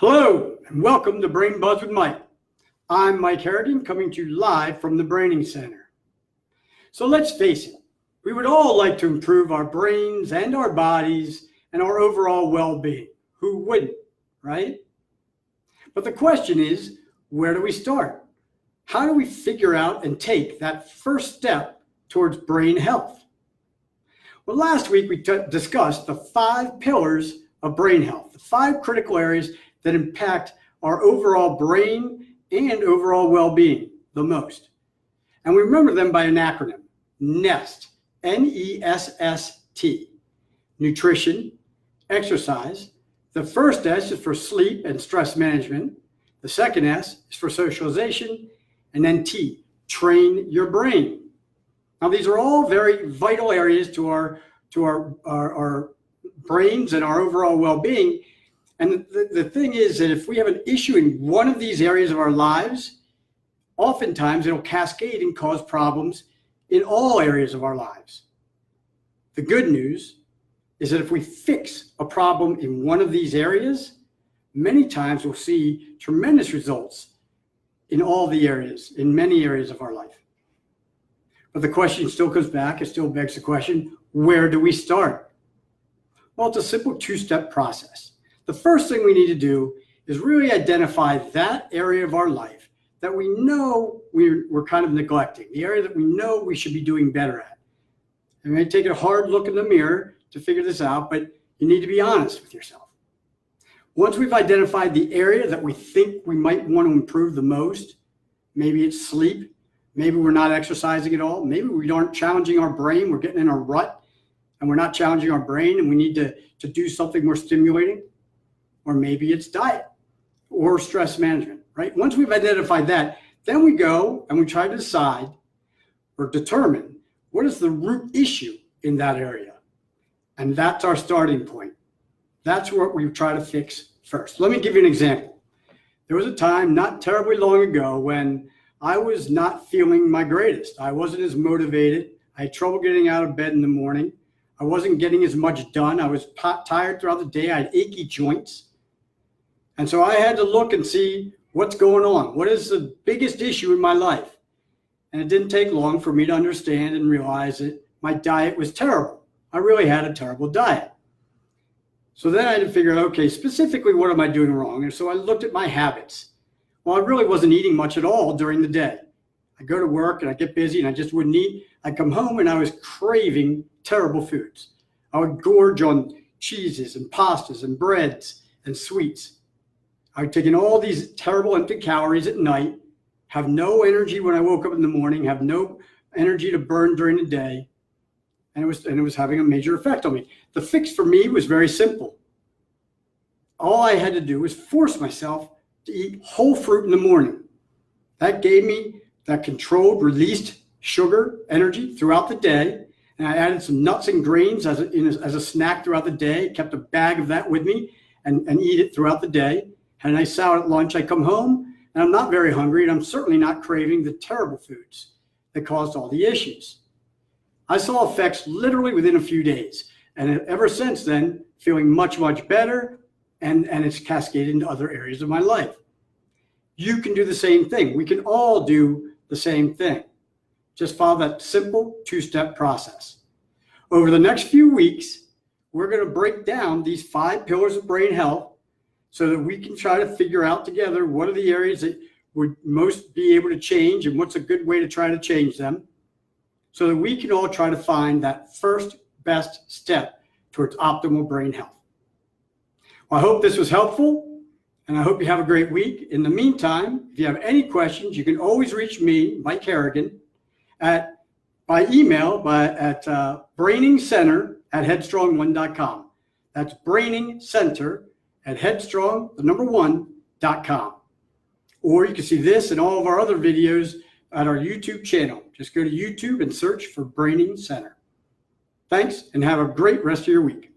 Hello, and welcome to Brain Buzz with Mike. I'm Mike Harrigan, coming to you live from the Braining Center. So let's face it, we would all like to improve our brains and our bodies and our overall well-being. Who wouldn't, right? But the question is, where do we start? How do we figure out and take that first step towards brain health? Well, last week we discussed the 5 pillars of brain health, the 5 critical areas that impact our overall brain and overall well-being the most. And we remember them by an acronym, NEST, N-E-S-S-T, nutrition, exercise. The first S is for sleep and stress management. The second S is for socialization. And then T, train your brain. Now, these are all very vital areas to our brains and our overall well-being. And the thing is that if we have an issue in one of these areas of our lives, oftentimes it'll cascade and cause problems in all areas of our lives. The good news is that if we fix a problem in one of these areas, many times we'll see tremendous results in all the areas, in many areas of our life. But the question still comes back, it still begs the question, where do we start? Well, it's a simple 2-step process. The first thing we need to do is really identify that area of our life that we know we're kind of neglecting, the area that we know we should be doing better at. You may take a hard look in the mirror to figure this out, but you need to be honest with yourself. Once we've identified the area that we think we might want to improve the most, maybe it's sleep, maybe we're not exercising at all, maybe we aren't challenging our brain, we're getting in a rut and we're not challenging our brain and we need to do something more stimulating, or maybe it's diet or stress management, right? Once we've identified that, then we go and we try to decide or determine what is the root issue in that area. And that's our starting point. That's what we try to fix first. Let me give you an example. There was a time not terribly long ago when I was not feeling my greatest. I wasn't as motivated. I had trouble getting out of bed in the morning. I wasn't getting as much done. I was tired throughout the day. I had achy joints. And so I had to look and see what's going on. What is the biggest issue in my life? And it didn't take long for me to understand and realize that my diet was terrible. I really had a terrible diet. So then I had to figure out, okay, specifically, what am I doing wrong? And so I looked at my habits. Well, I really wasn't eating much at all during the day. I go to work and I get busy and I just wouldn't eat. I come home and I was craving terrible foods. I would gorge on cheeses and pastas and breads and sweets. I would take in all these terrible empty calories at night, have no energy when I woke up in the morning, have no energy to burn during the day. And it was having a major effect on me. The fix for me was very simple. All I had to do was force myself to eat whole fruit in the morning. That gave me that controlled, released sugar energy throughout the day. And I added some nuts and grains as a snack throughout the day, kept a bag of that with me and eat it throughout the day. Had a nice salad at lunch. I come home and I'm not very hungry and I'm certainly not craving the terrible foods that caused all the issues. I saw effects literally within a few days. And ever since then, feeling much, much better, and it's cascaded into other areas of my life. You can do the same thing. We can all do the same thing. Just follow that simple 2-step process. Over the next few weeks, we're going to break down these 5 pillars of brain health so that we can try to figure out together what are the areas that would most be able to change and what's a good way to try to change them, so that we can all try to find that first best step towards optimal brain health. Well, I hope this was helpful, and I hope you have a great week. In the meantime, if you have any questions, you can always reach me, Mike Harrigan, by email at brainingcenter@headstrong1.com. That's brainingcenter@headstrong1.com. Or you can see this and all of our other videos at our YouTube channel. Just go to YouTube and search for Braining Center. Thanks, and have a great rest of your week.